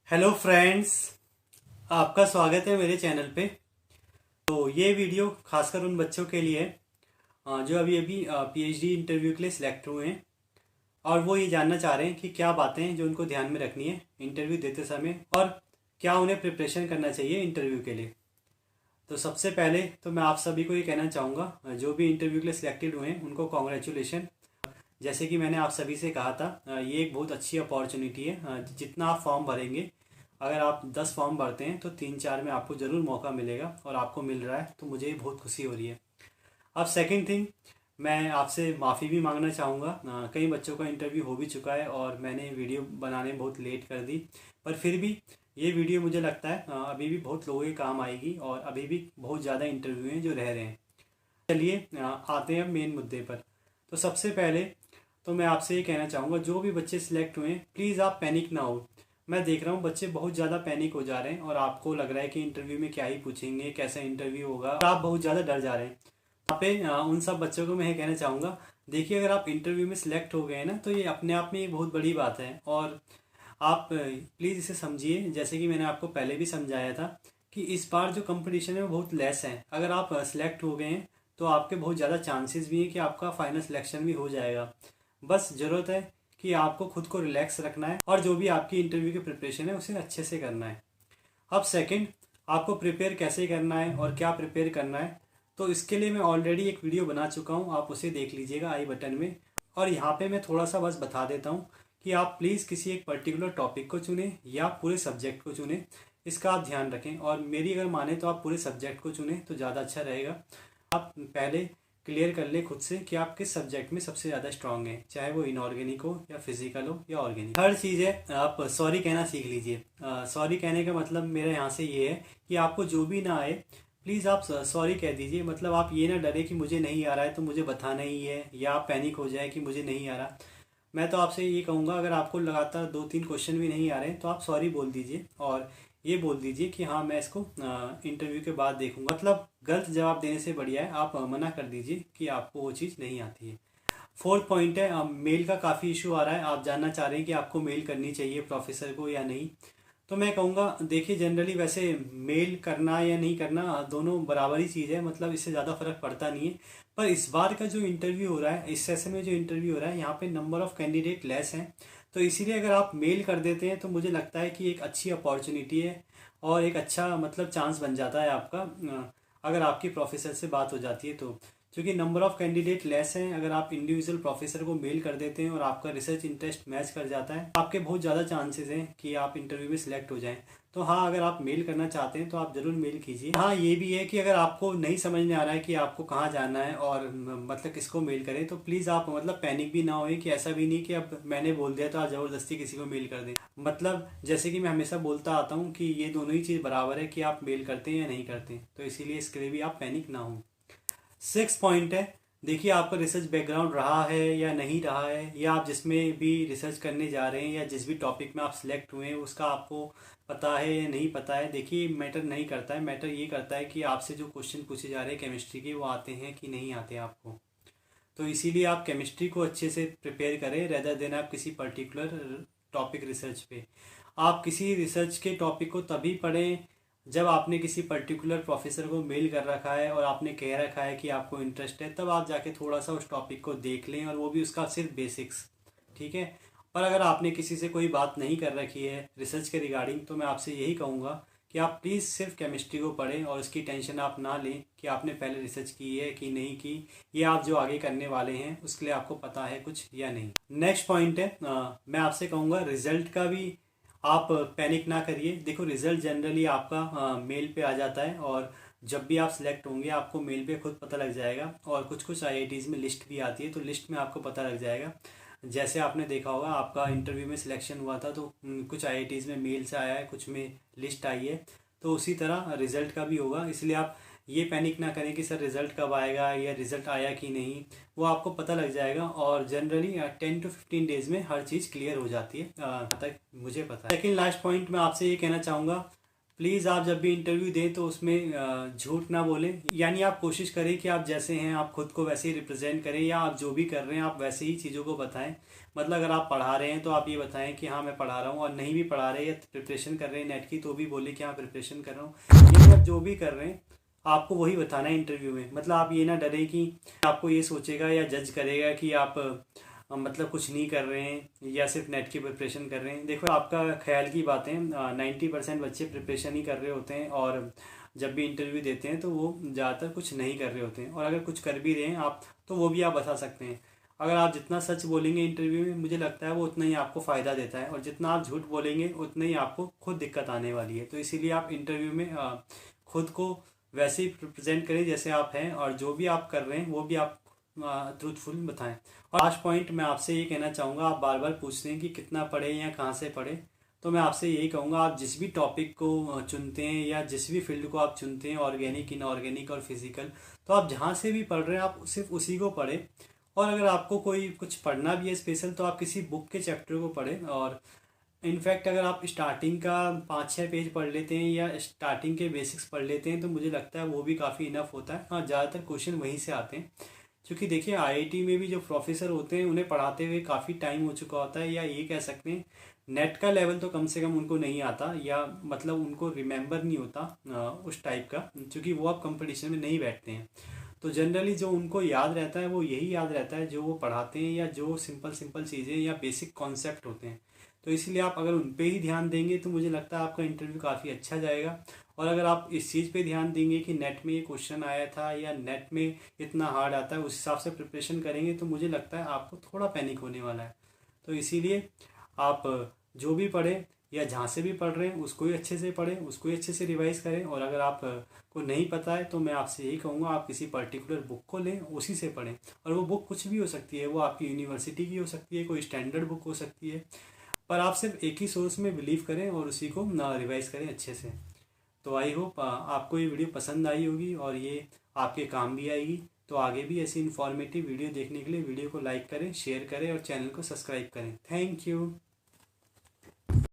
Hello friends, आपका स्वागत है मेरे चैनल पे। तो ये वीडियो खासकर उन बच्चों के लिए है जो अभी अभी पीएचडी इंटरव्यू के लिए सिलेक्ट हुए हैं और वो ये जानना चाह रहे हैं कि क्या बातें हैं जो उनको ध्यान में रखनी है इंटरव्यू देते समय और क्या उन्हें प्रिपरेशन करना चाहिए इंटरव्यू के लिए। तो सबसे पहले तो मैं आप सभी को ये कहना चाहूँगा, जो भी इंटरव्यू के लिए सिलेक्टेड हुए हैं उनको कॉन्ग्रेचुलेशन। जैसे कि मैंने आप सभी से कहा था, ये एक बहुत अच्छी अपॉर्चुनिटी है। जितना आप फॉर्म भरेंगे, अगर आप 10 फॉर्म भरते हैं तो 3-4 में आपको ज़रूर मौका मिलेगा और आपको मिल रहा है, तो मुझे बहुत खुशी हो रही है। अब सेकंड थिंग, मैं आपसे माफ़ी भी मांगना चाहूँगा। कई बच्चों का इंटरव्यू हो भी चुका है और मैंने वीडियो बनाने में बहुत लेट कर दी, पर फिर भी ये वीडियो मुझे लगता है अभी भी बहुत लोगों के काम आएगी और अभी भी बहुत ज़्यादा इंटरव्यू हैं जो रह रहे हैं। चलिए आते हैं अब मेन मुद्दे पर। तो सबसे पहले तो मैं आपसे ये कहना चाहूँगा, जो भी बच्चे सिलेक्ट हुए हैं प्लीज़ आप पैनिक ना हो। मैं देख रहा हूँ बच्चे बहुत ज़्यादा पैनिक हो जा रहे हैं और आपको लग रहा है कि इंटरव्यू में क्या ही पूछेंगे, कैसा इंटरव्यू होगा, और आप बहुत ज़्यादा डर जा रहे हैं। यहाँ पे उन सब बच्चों को मैं ये कहना चाहूँगा, देखिए अगर आप इंटरव्यू में सिलेक्ट हो गए हैं ना, तो ये अपने आप में एक बहुत बड़ी बात है और आप प्लीज़ इसे समझिए। जैसे कि मैंने आपको पहले भी समझाया था कि इस बार जो कंपटीशन है वो बहुत लेस है। अगर आप सिलेक्ट हो गए हैं तो आपके बहुत ज़्यादा चांसेस भी हैं कि आपका फाइनल सिलेक्शन भी हो जाएगा। बस ज़रूरत है कि आपको खुद को रिलैक्स रखना है और जो भी आपकी इंटरव्यू की प्रिपरेशन है उसे अच्छे से करना है। अब सेकंड, आपको प्रिपेयर कैसे करना है और क्या प्रिपेयर करना है, तो इसके लिए मैं ऑलरेडी एक वीडियो बना चुका हूँ, आप उसे देख लीजिएगा आई बटन में। और यहाँ पे मैं थोड़ा सा बस बता देता हूँ कि आप प्लीज़ किसी एक पर्टिकुलर टॉपिक को चुनें या पूरे सब्जेक्ट को चुनें, इसका आप ध्यान रखें। और मेरी अगर माने तो आप पूरे सब्जेक्ट को चुनें तो ज़्यादा अच्छा रहेगा। आप पहले क्लियर कर ले खुद से कि आप किस सब्जेक्ट में सबसे ज़्यादा स्ट्रांग हैं, चाहे वो इनऑर्गेनिक हो या फिजिकल हो या ऑर्गेनिक। हर चीज़ है, आप सॉरी कहना सीख लीजिए। सॉरी कहने का मतलब मेरे यहाँ से ये है कि आपको जो भी ना आए प्लीज़ आप सॉरी कह दीजिए। मतलब आप ये ना डरे कि मुझे नहीं आ रहा है तो मुझे बताना ही है, या आप पैनिक हो जाए कि मुझे नहीं आ रहा। मैं तो आपसे ये कहूँगा, अगर आपको लगातार 2-3 क्वेश्चन भी नहीं आ रहे हैं तो आप सॉरी बोल दीजिए और ये बोल दीजिए कि हाँ मैं इसको इंटरव्यू के बाद देखूंगा। मतलब गलत जवाब देने से बढ़िया है आप मना कर दीजिए कि आपको वो चीज़ नहीं आती है। फोर्थ पॉइंट है, मेल का काफ़ी इशू आ रहा है। आप जानना चाह रहे हैं कि आपको मेल करनी चाहिए प्रोफेसर को या नहीं। तो मैं कहूँगा, देखिए जनरली वैसे मेल करना या नहीं करना दोनों बराबर ही चीज़ है, मतलब इससे ज़्यादा फर्क पड़ता नहीं है। पर इस बार का जो इंटरव्यू हो रहा है, इस सेशन में जो इंटरव्यू हो रहा है, यहाँ पे नंबर ऑफ़ कैंडिडेट लेस हैं, तो इसीलिए अगर आप मेल कर देते हैं तो मुझे लगता है कि एक अच्छी अपॉर्चुनिटी है और एक अच्छा मतलब चांस बन जाता है आपका, अगर आपकी प्रोफेसर से बात हो जाती है तो। क्योंकि नंबर ऑफ़ कैंडिडेट लेस हैं, अगर आप इंडिविजुअल प्रोफेसर को मेल कर देते हैं और आपका रिसर्च इंटरेस्ट मैच कर जाता है, आपके बहुत ज़्यादा चांसेस हैं कि आप इंटरव्यू में सिलेक्ट हो जाएं। तो हाँ, अगर आप मेल करना चाहते हैं तो आप ज़रूर मेल कीजिए। हाँ, ये भी है कि अगर आपको नहीं समझ में आ रहा है कि आपको कहाँ जाना है और मतलब किसको मेल करें, तो प्लीज़ आप मतलब पैनिक भी ना होए कि ऐसा भी नहीं कि अब मैंने बोल दिया तो आप ज़बरदस्ती किसी को मेल कर दें। मतलब जैसे कि मैं हमेशा बोलता आता हूँ कि ये दोनों ही चीज़ बराबर है कि आप मेल करते हैं या नहीं करते हैं, तो इसीलिए इसके लिए भी आप पैनिक ना हो। 6 पॉइंट है, देखिए आपका रिसर्च बैकग्राउंड रहा है या नहीं रहा है, या आप जिसमें भी रिसर्च करने जा रहे हैं या जिस भी टॉपिक में आप सिलेक्ट हुए हैं उसका आपको पता है या नहीं पता है। देखिए मैटर नहीं करता है, मैटर ये करता है कि आपसे जो क्वेश्चन पूछे जा रहे हैं केमिस्ट्री के, वो आते हैं कि नहीं आते आपको। तो इसीलिए आप केमिस्ट्री को अच्छे से प्रिपेयर करें रेदर देन आप किसी पर्टिकुलर टॉपिक रिसर्च पे। आप किसी रिसर्च के टॉपिक को तभी पढ़ें जब आपने किसी पर्टिकुलर प्रोफेसर को मेल कर रखा है और आपने कह रखा है कि आपको इंटरेस्ट है, तब आप जाके थोड़ा सा उस टॉपिक को देख लें, और वो भी उसका सिर्फ बेसिक्स, ठीक है। पर अगर आपने किसी से कोई बात नहीं कर रखी है रिसर्च के रिगार्डिंग, तो मैं आपसे यही कहूँगा कि आप प्लीज़ सिर्फ केमिस्ट्री को पढ़ें और उसकी टेंशन आप ना लें कि आपने पहले रिसर्च की है कि नहीं की, ये आप जो आगे करने वाले हैं उसके लिए आपको पता है कुछ या नहीं। नेक्स्ट पॉइंट है, मैं आपसे कहूँगा रिजल्ट का भी आप पैनिक ना करिए। देखो रिजल्ट जनरली आपका मेल पे आ जाता है और जब भी आप सिलेक्ट होंगे आपको मेल पे खुद पता लग जाएगा, और कुछ कुछ आईआईटीज़ में लिस्ट भी आती है तो लिस्ट में आपको पता लग जाएगा। जैसे आपने देखा होगा आपका इंटरव्यू में सिलेक्शन हुआ था तो कुछ आईआईटीज़ में मेल से आया है, कुछ में लिस्ट आई है, तो उसी तरह रिज़ल्ट का भी होगा। इसलिए आप ये पैनिक ना करें कि सर रिज़ल्ट कब आएगा या रिज़ल्ट आया कि नहीं, वो आपको पता लग जाएगा और जनरली 10 to 15 डेज़ में हर चीज़ क्लियर हो जाती है, तक मुझे पता है। सेकेंड लास्ट पॉइंट मैं आपसे ये कहना चाहूँगा, प्लीज़ आप जब भी इंटरव्यू दें तो उसमें झूठ ना बोलें, यानी आप कोशिश करें कि आप जैसे हैं आप खुद को वैसे ही रिप्रेजेंट करें, या आप जो भी कर रहे हैं आप वैसे ही चीज़ों को बताएं। मतलब अगर आप पढ़ा रहे हैं तो आप ये बताएं कि हाँ मैं पढ़ा रहा हूँ, और नहीं भी पढ़ा रहे या प्रिपरेशन कर रहे हैं नेट की तो भी बोले कि हाँ प्रिपरेशन कर रहा हूँ। यानी आप जो भी कर रहे हैं आपको वही बताना है इंटरव्यू में। मतलब आप ये ना डरें कि आपको ये सोचेगा या जज करेगा कि आप मतलब कुछ नहीं कर रहे हैं या सिर्फ नेट की प्रिपरेशन कर रहे हैं। देखो आपका ख्याल की बातें, 90% बच्चे प्रिपरेशन ही कर रहे होते हैं, और जब भी इंटरव्यू देते हैं तो वो ज़्यादातर कुछ नहीं कर रहे होते हैं। और अगर कुछ कर भी रहे हैं आप तो वो भी आप बता सकते हैं। अगर आप जितना सच बोलेंगे इंटरव्यू में मुझे लगता है वो उतना ही आपको फ़ायदा देता है, और जितना आप झूठ बोलेंगे उतना ही आपको खुद दिक्कत आने वाली है। तो इसीलिए आप इंटरव्यू में खुद को वैसे ही प्रेजेंट करें जैसे आप हैं, और जो भी आप कर रहे हैं वो भी आप ट्रूथफुल बताएं। और लास्ट पॉइंट मैं आपसे ये कहना चाहूँगा, आप बार बार पूछते हैं कि कितना पढ़े या कहाँ से पढ़े, तो मैं आपसे यही कहूँगा आप जिस भी टॉपिक को चुनते हैं या जिस भी फील्ड को आप चुनते हैं, ऑर्गेनिक इनऑर्गेनिक और फिजिकल, तो आप जहाँ से भी पढ़ रहे हैं आप सिर्फ उसी को पढ़ें। और अगर आपको कोई कुछ पढ़ना भी है स्पेशल तो आप किसी बुक के चैप्टर को पढ़ें। और इनफैक्ट अगर आप स्टार्टिंग का 5-6 पेज पढ़ लेते हैं या स्टार्टिंग के बेसिक्स पढ़ लेते हैं तो मुझे लगता है वो भी काफ़ी इनफ होता है। हाँ, ज़्यादातर क्वेश्चन वहीं से आते हैं, क्योंकि देखिए आईआईटी में भी जो प्रोफेसर होते हैं उन्हें पढ़ाते हुए काफ़ी टाइम हो चुका होता है, या ये कह सकते हैं नेट का लेवल तो कम से कम उनको नहीं आता, या मतलब उनको रिमेंबर नहीं होता उस टाइप का, क्योंकि वो अब कंपटीशन में नहीं बैठते हैं। तो जनरली जो उनको याद रहता है वो यही याद रहता है जो वो पढ़ाते हैं, या जो सिंपल सिंपल चीज़ें या बेसिक कॉन्सेप्ट होते हैं। तो इसलिए आप अगर उन पे ही ध्यान देंगे तो मुझे लगता है आपका इंटरव्यू काफ़ी अच्छा जाएगा। और अगर आप इस चीज़ पे ध्यान देंगे कि नेट में ये क्वेश्चन आया था या नेट में इतना हार्ड आता है, उस हिसाब से प्रिपरेशन करेंगे तो मुझे लगता है आपको थोड़ा पैनिक होने वाला है। तो इसीलिए आप जो भी पढ़ें या जहाँ से भी पढ़ रहे हैं उसको ही अच्छे से पढ़ें, उसको ही अच्छे से रिवाइज करें। और अगर आप को नहीं पता है तो मैं आपसे यही कहूँगा आप किसी पर्टिकुलर बुक को लें, उसी से पढ़ें। और वो बुक कुछ भी हो सकती है, वो आपकी यूनिवर्सिटी की हो सकती है, कोई स्टैंडर्ड बुक हो सकती है, पर आप सिर्फ एक ही सोर्स में बिलीव करें और उसी को रिवाइज करें अच्छे से। तो आई होप आपको ये वीडियो पसंद आई होगी और ये आपके काम भी आएगी। तो आगे भी ऐसी इन्फॉर्मेटिव वीडियो देखने के लिए वीडियो को लाइक करें, शेयर करें और चैनल को सब्सक्राइब करें। Thank you.